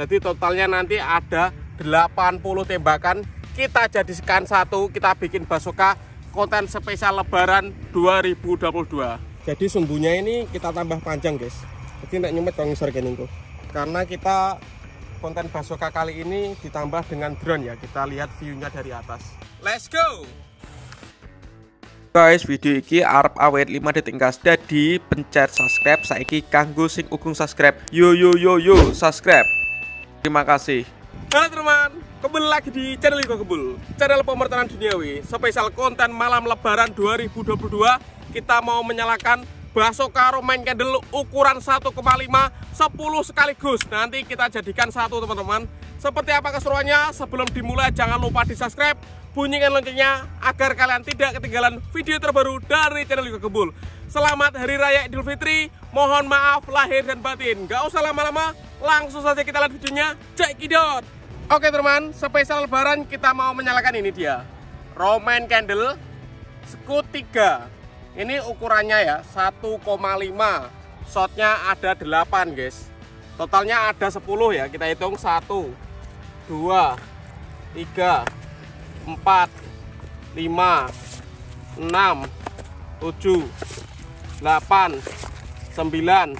Jadi totalnya nanti ada 80 tembakan. Kita jadikan satu, kita bikin bazooka konten spesial Lebaran 2022. Jadi sumbunya ini kita tambah panjang guys. Jadi tidak nyumet kalau ngisor geningku. Karena kita konten bazooka kali ini ditambah dengan drone ya. Kita lihat view-nya dari atas. Let's go! Guys, video iki arep awet 5 detik gas. Jadi pencet subscribe saiki kanggo sing ukung subscribe. Yo subscribe. Terima kasih. Halo teman, kembali lagi di channel Iko Kebul, channel pemertanan duniawi. Spesial konten malam Lebaran 2022. Kita mau menyalakan bazooka Roman Candle ukuran 1,5 10 sekaligus. Nanti kita jadikan satu teman-teman. Seperti apa keseruannya? Sebelum dimulai jangan lupa di subscribe, bunyikan loncengnya agar kalian tidak ketinggalan video terbaru dari channel Iko Kebul. Selamat Hari Raya Idul Fitri. Mohon maaf lahir dan batin. Gak usah lama-lama, langsung saja kita lihat videonya. Cekidot. Oke teman, spesial Lebaran kita mau menyalakan ini dia Roman Candle Scout 3. Ini ukurannya ya 1,5. Shotnya ada 8 guys. Totalnya ada 10 ya. Kita hitung 1 2 3 4 5 6 7 8 9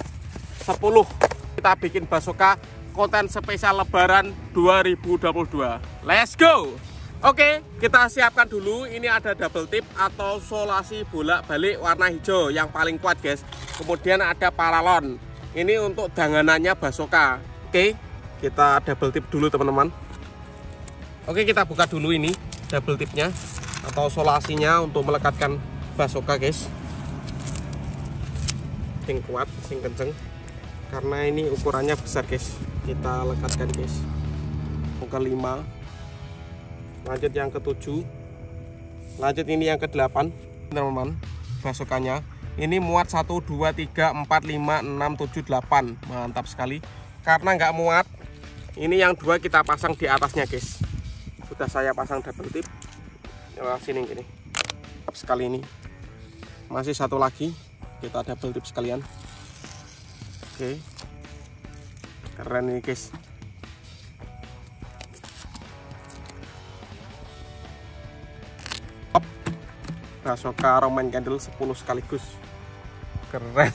10. Kita bikin bazooka konten spesial Lebaran 2022. Let's go. Oke, kita siapkan dulu. Ini ada double tip atau solasi bolak-balik warna hijau yang paling kuat guys. Kemudian ada paralon. Ini untuk danganannya bazooka. Oke, kita double tip dulu teman-teman. Oke, kita buka dulu ini double tipnya atau solasinya untuk melekatkan bazooka guys. Sing kuat, sing kenceng. Karena ini ukurannya besar guys. Kita lekatkan guys. Yang ke-5. Lanjut yang ke-7. Lanjut ini yang ke-8 teman-teman. Bazookanya ini muat 1 2 3 4 5 6 7 8. Mantap sekali. Karena nggak muat, ini yang 2 kita pasang di atasnya guys. Sudah saya pasang double tip. Ya, sini gini. Mantap sekali ini. Masih satu lagi, kita double tip sekalian. Oke. Keren ini guys. Bazooka Roman Candle 10 sekaligus. Keren.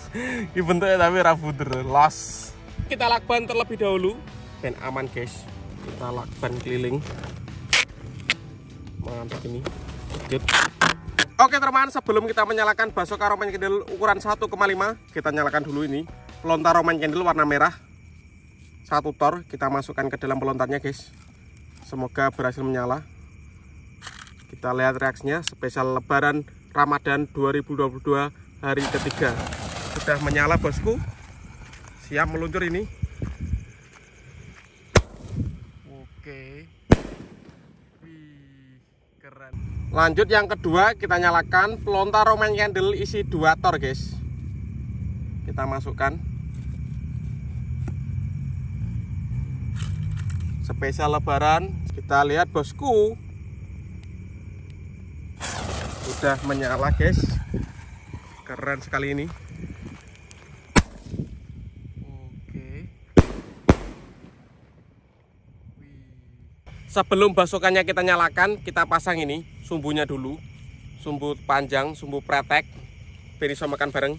Ini bentuknya tapi rabuder los. Kita lakban terlebih dahulu dan aman guys. Kita lakban keliling. Mantap ini. Lanjut. Oke teman, sebelum kita menyalakan bazooka Roman Candle ukuran 1,5, kita nyalakan dulu ini pelontar Roman Candle warna merah. 1 tor kita masukkan ke dalam pelontarnya guys. Semoga berhasil menyala. Kita lihat reaksinya. Spesial Lebaran Ramadan 2022 hari ketiga. Sudah menyala bosku. Siap meluncur ini. Oke. Wih, keren. Lanjut yang kedua, kita nyalakan pelontar Roman Candle isi 2 tor guys. Kita masukkan. Spesial Lebaran, kita lihat bosku. Sudah menyala guys. Keren sekali ini. Oke. Sebelum bazookanya kita nyalakan, kita pasang ini sumbunya dulu. Sumbu panjang, sumbu pretek. Biar bisa makan bareng.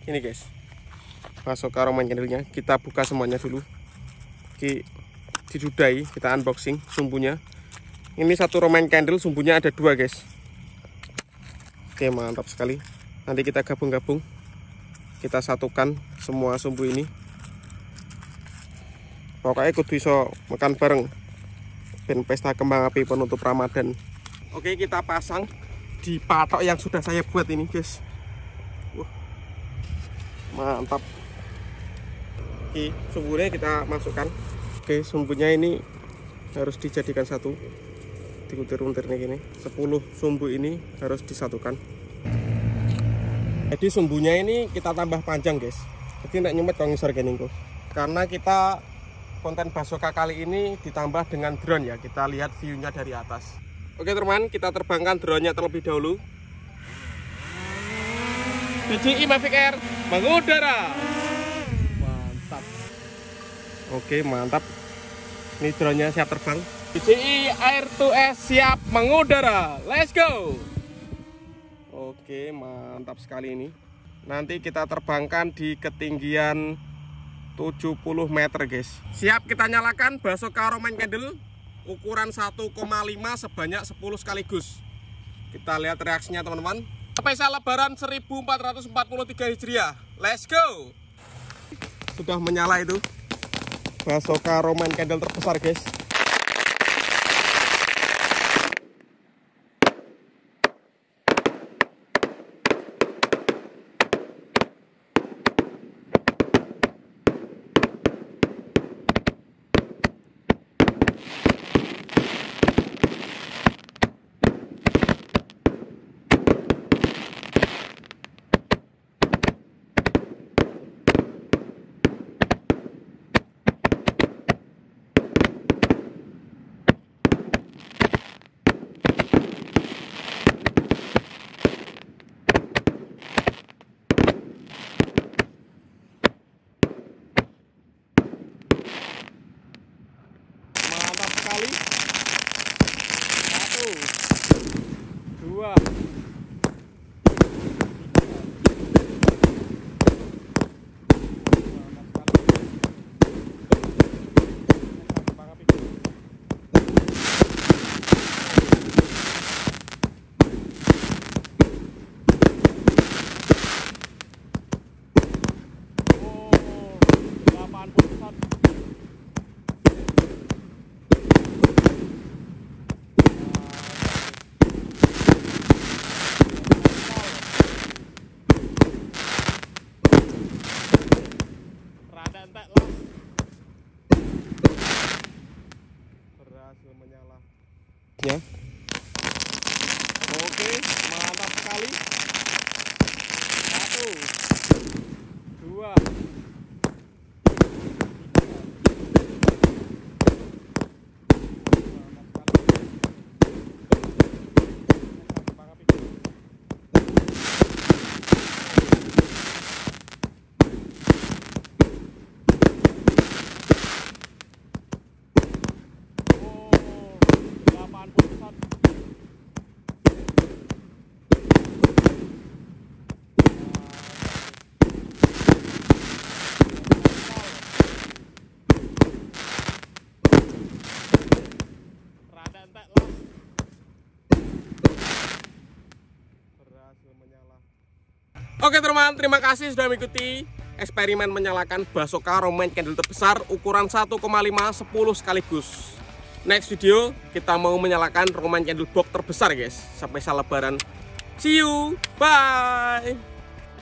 Ini guys. Bazooka Roman Candle-nya kita buka semuanya dulu. Didudai, kita unboxing sumbunya. Ini satu Roman Candle, sumbunya ada 2 guys. Oke, mantap sekali. Nanti kita gabung-gabung, kita satukan semua sumbu ini. Pokoknya kudu iso makan bareng ben pesta kembang api penutup Ramadan. Oke, kita pasang di patok yang sudah saya buat ini guys. Mantap. Oke, sumbunya kita masukkan. Oke, sumbunya ini harus dijadikan satu. Dikuntir-kuntir nih gini. 10 sumbu ini harus disatukan. Jadi sumbunya ini kita tambah panjang guys. Jadi tidak nyumet kalau ngisor gini kok. Karena kita konten bazooka kali ini ditambah dengan drone ya. Kita lihat view-nya dari atas. Oke teman, kita terbangkan drone-nya terlebih dahulu. DJI Mavic Air mengudara. Mantap. Oke, mantap. Ini drone-nya siap terbang. DJI Air 2S siap mengudara. Let's go. Oke, mantap sekali ini. Nanti kita terbangkan di ketinggian 70 meter, guys. Siap kita nyalakan Basoka Roman Candle ukuran 1,5 sebanyak 10 sekaligus. Kita lihat reaksinya, teman-teman. Spesial Lebaran 1443 Hijriah. Let's go. Sudah menyala itu Basoka Roman Candle terbesar, guys. Sekali 1 2 berhasil menyala ya. Oke, mantap sekali. 1 2 Oke teman, terima kasih sudah mengikuti eksperimen menyalakan Basoka Roman Candle terbesar ukuran 1,5 10 sekaligus. Next video kita mau menyalakan Roman Candle box terbesar, guys. Sampai Lebaran. See you, bye.